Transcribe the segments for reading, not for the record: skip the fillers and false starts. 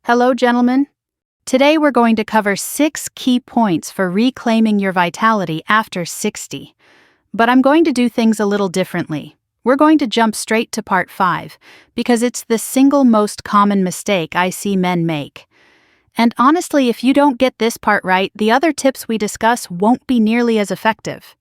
Hello, gentlemen. Today we're going to cover 6 key points for reclaiming your vitality after 60. But I'm going to do things a little differently. We're going to jump straight to part 5, because it's the single most common mistake I see men make. And honestly, if you don't get this part right, the other tips we discuss won't be nearly as effective.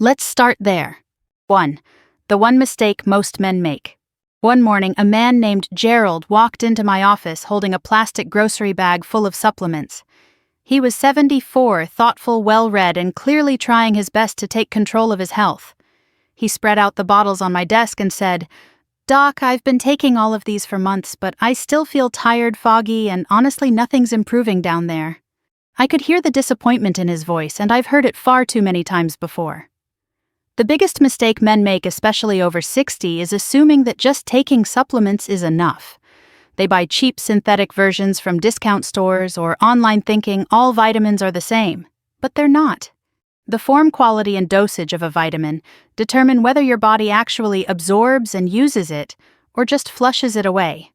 Let's start there. 1. The one mistake most men make. One morning, a man named Gerald walked into my office holding a plastic grocery bag full of supplements. He was 74, thoughtful, well-read, and clearly trying his best to take control of his health. He spread out the bottles on my desk and said, "Doc, I've been taking all of these for months, but I still feel tired, foggy, and honestly nothing's improving down there." I could hear the disappointment in his voice, and I've heard it far too many times before. The biggest mistake men make, especially over 60, is assuming that just taking supplements is enough. They buy cheap synthetic versions from discount stores or online thinking all vitamins are the same, but they're not. The form, quality, and dosage of a vitamin determine whether your body actually absorbs and uses it or just flushes it away.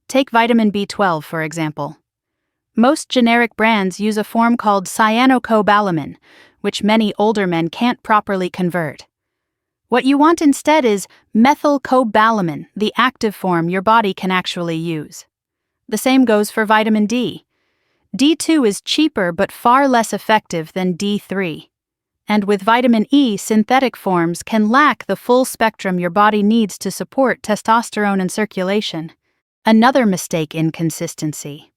Take vitamin B12, for example. Most generic brands use a form called cyanocobalamin, which many older men can't properly convert. What you want instead is methylcobalamin, the active form your body can actually use. The same goes for vitamin D. D2 is cheaper but far less effective than D3. And with vitamin E, synthetic forms can lack the full spectrum your body needs to support testosterone and circulation. Another mistake: inconsistency.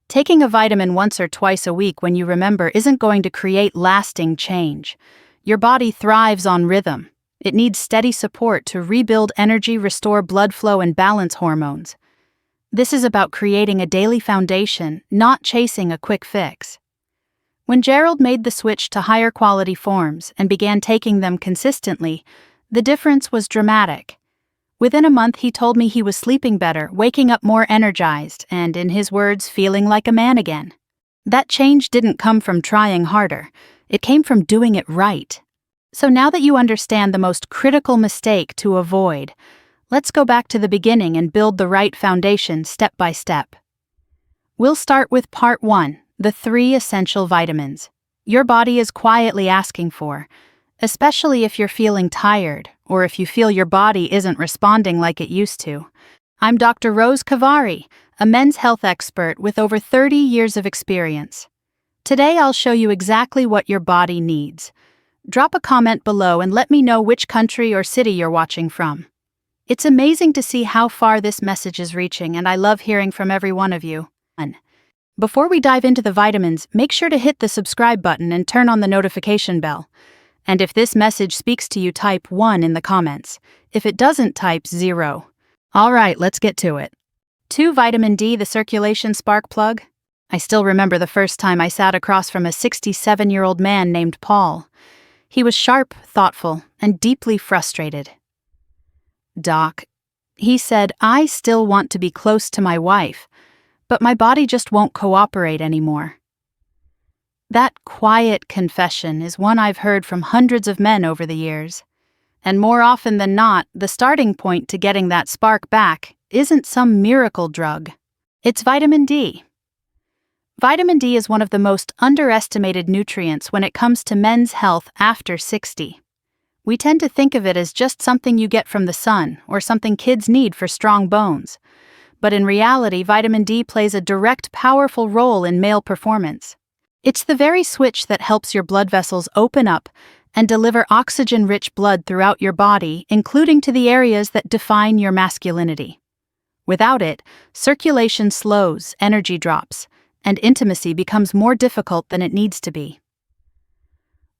Taking a vitamin once or twice a week when you remember isn't going to create lasting change. Your body thrives on rhythm. It needs steady support to rebuild energy, restore blood flow, and balance hormones. This is about creating a daily foundation, not chasing a quick fix. When Gerald made the switch to higher quality forms and began taking them consistently, the difference was dramatic. Within a month, he told me he was sleeping better, waking up more energized, and, in his words, feeling like a man again. That change didn't come from trying harder. It came from doing it right. So now that you understand the most critical mistake to avoid, let's go back to the beginning and build the right foundation step by step. We'll start with part 1, the 3 essential vitamins your body is quietly asking for, especially if you're feeling tired or if you feel your body isn't responding like it used to. I'm Dr. Rose Kavari, a men's health expert with over 30 years of experience. Today I'll show you exactly what your body needs. Drop a comment below and let me know which country or city you're watching from. It's amazing to see how far this message is reaching, and I love hearing from every one of you. Before we dive into the vitamins, make sure to hit the subscribe button and turn on the notification bell. And if this message speaks to you, type 1 in the comments. If it doesn't, type 0. All right, let's get to it. 2. Vitamin D, the circulation spark plug. I still remember the first time I sat across from a 67-year-old man named Paul. He was sharp, thoughtful, and deeply frustrated. "Doc," he said, "I still want to be close to my wife, but my body just won't cooperate anymore." That quiet confession is one I've heard from hundreds of men over the years. And more often than not, the starting point to getting that spark back isn't some miracle drug. It's vitamin D. Vitamin D is one of the most underestimated nutrients when it comes to men's health after 60. We tend to think of it as just something you get from the sun or something kids need for strong bones. But in reality, vitamin D plays a direct, powerful role in male performance. It's the very switch that helps your blood vessels open up and deliver oxygen-rich blood throughout your body, including to the areas that define your masculinity. Without it, circulation slows, energy drops, and intimacy becomes more difficult than it needs to be.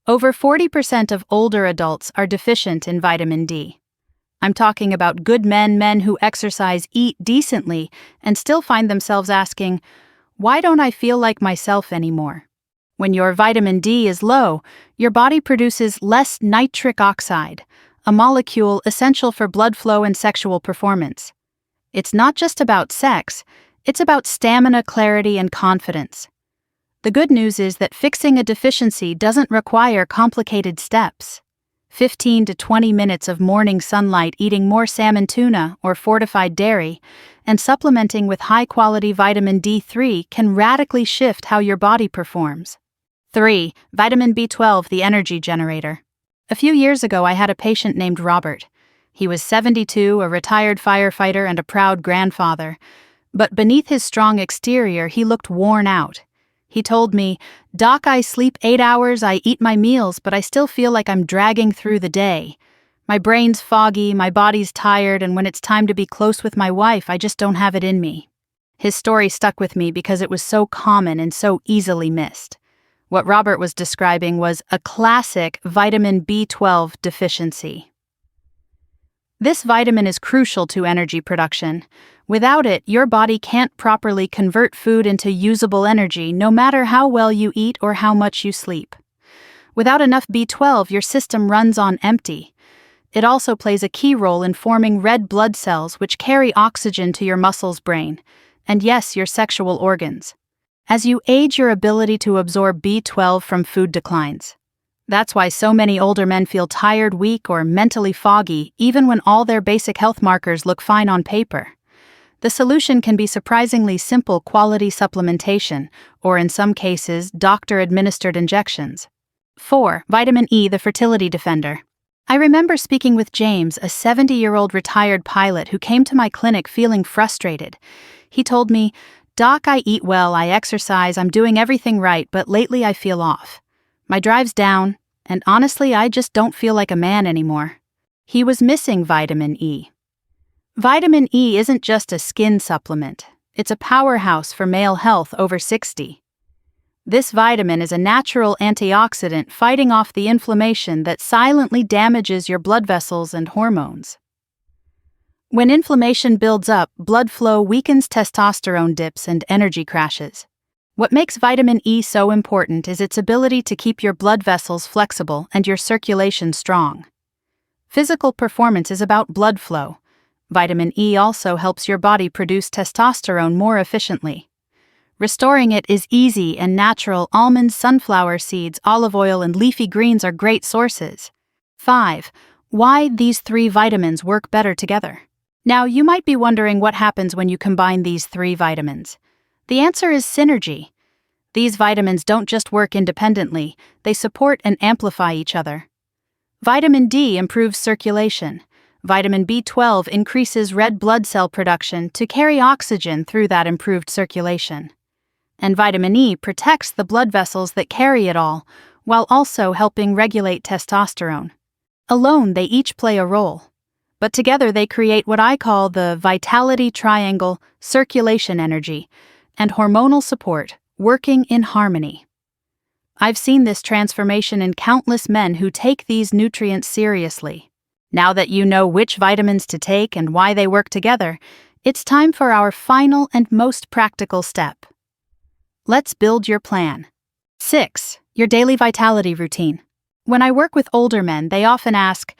Over 40% of older adults are deficient in vitamin D. I'm talking about good men who exercise, eat decently, and still find themselves asking, "Why don't I feel like myself anymore?" When your vitamin D is low, your body produces less nitric oxide, a molecule essential for blood flow and sexual performance. It's not just about sex, it's about stamina, clarity, and confidence. The good news is that fixing a deficiency doesn't require complicated steps. 15 to 20 minutes of morning sunlight, eating more salmon, tuna, or fortified dairy, and supplementing with high-quality vitamin D3 can radically shift how your body performs. 3. Vitamin B12, the energy generator. A few years ago, I had a patient named Robert. He was 72, a retired firefighter and a proud grandfather. But beneath his strong exterior, he looked worn out. He told me, "Doc, I sleep 8 hours, I eat my meals, but I still feel like I'm dragging through the day. My brain's foggy, my body's tired, and when it's time to be close with my wife, I just don't have it in me." His story stuck with me because it was so common and so easily missed. What Robert was describing was a classic vitamin B12 deficiency. This vitamin is crucial to energy production. Without it, your body can't properly convert food into usable energy, no matter how well you eat or how much you sleep. Without enough B12, your system runs on empty. It also plays a key role in forming red blood cells, which carry oxygen to your muscles, brain, and yes, your sexual organs. As you age, your ability to absorb B12 from food declines. That's why so many older men feel tired, weak, or mentally foggy, even when all their basic health markers look fine on paper. The solution can be surprisingly simple: quality supplementation, or in some cases, doctor-administered injections. 4. Vitamin E, the fertility defender. I remember speaking with James, a 70-year-old retired pilot who came to my clinic feeling frustrated. He told me, "Doc, I eat well, I exercise, I'm doing everything right, but lately I feel off. My drive's down, and honestly, I just don't feel like a man anymore." He was missing vitamin E. Vitamin E isn't just a skin supplement, it's a powerhouse for male health over 60. This vitamin is a natural antioxidant fighting off the inflammation that silently damages your blood vessels and hormones. When inflammation builds up, blood flow weakens, testosterone dips, and energy crashes. What makes vitamin E so important is its ability to keep your blood vessels flexible and your circulation strong. Physical performance is about blood flow. Vitamin E also helps your body produce testosterone more efficiently. Restoring it is easy and natural. Almonds, sunflower seeds, olive oil, and leafy greens are great sources. 5. Why these 3 vitamins work better together. Now, you might be wondering what happens when you combine these 3 vitamins. The answer is synergy. These vitamins don't just work independently, they support and amplify each other. Vitamin D improves circulation. Vitamin B12 increases red blood cell production to carry oxygen through that improved circulation. And vitamin E protects the blood vessels that carry it all, while also helping regulate testosterone. Alone, they each play a role. But together they create what I call the vitality triangle: circulation, energy, and hormonal support, working in harmony. I've seen this transformation in countless men who take these nutrients seriously. Now that you know which vitamins to take and why they work together, it's time for our final and most practical step. Let's build your plan. 6. Your daily vitality routine. When I work with older men, they often ask,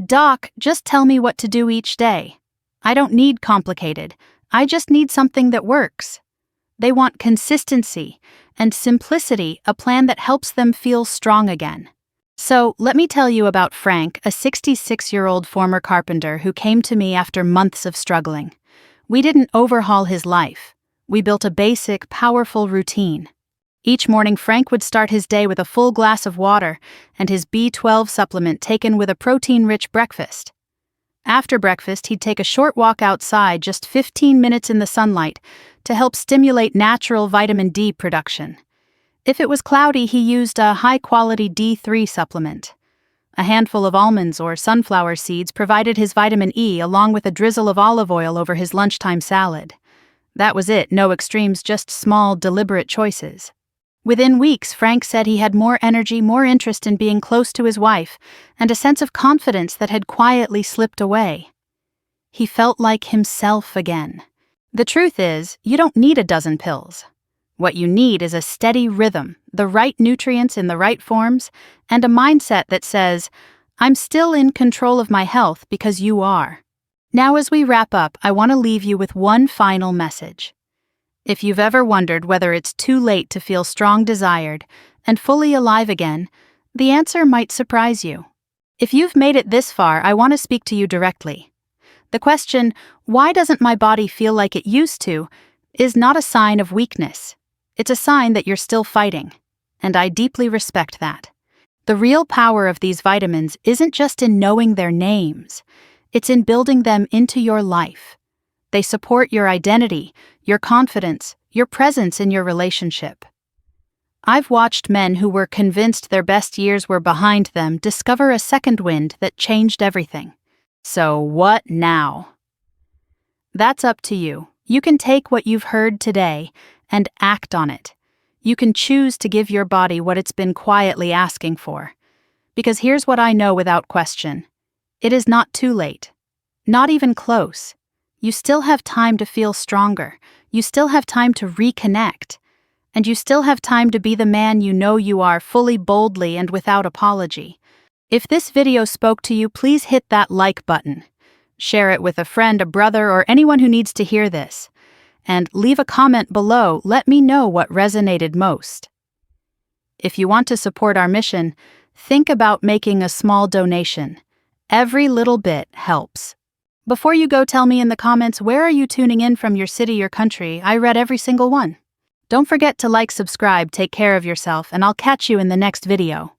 "Doc, just tell me what to do each day. I don't need complicated. I just need something that works." They want consistency and simplicity, a plan that helps them feel strong again. So, let me tell you about Frank, a 66-year-old former carpenter who came to me after months of struggling. We didn't overhaul his life. We built a basic, powerful routine. Each morning, Frank would start his day with a full glass of water and his B12 supplement taken with a protein-rich breakfast. After breakfast, he'd take a short walk outside, just 15 minutes in the sunlight, to help stimulate natural vitamin D production. If it was cloudy, he used a high-quality D3 supplement. A handful of almonds or sunflower seeds provided his vitamin E, along with a drizzle of olive oil over his lunchtime salad. That was it, no extremes, just small, deliberate choices. Within weeks, Frank said he had more energy, more interest in being close to his wife, and a sense of confidence that had quietly slipped away. He felt like himself again. The truth is, you don't need a dozen pills. What you need is a steady rhythm, the right nutrients in the right forms, and a mindset that says, "I'm still in control of my health because you are." Now, as we wrap up, I want to leave you with one final message. If you've ever wondered whether it's too late to feel strong, desired, and fully alive again, the answer might surprise you. If you've made it this far, I want to speak to you directly. The question, why doesn't my body feel like it used to, is not a sign of weakness. It's a sign that you're still fighting, and I deeply respect that. The real power of these vitamins isn't just in knowing their names, it's in building them into your life. They support your identity, your confidence, your presence in your relationship. I've watched men who were convinced their best years were behind them discover a second wind that changed everything. So what now? That's up to you. You can take what you've heard today and act on it. You can choose to give your body what it's been quietly asking for. Because here's what I know without question. It is not too late. Not even close. You still have time to feel stronger. You still have time to reconnect. And you still have time to be the man you know you are, fully, boldly, and without apology. If this video spoke to you, please hit that like button. Share it with a friend, a brother, or anyone who needs to hear this. And leave a comment below, let me know what resonated most. If you want to support our mission, think about making a small donation. Every little bit helps. Before you go, tell me in the comments, where are you tuning in from, your city or country? I read every single one. Don't forget to like, subscribe, take care of yourself, and I'll catch you in the next video.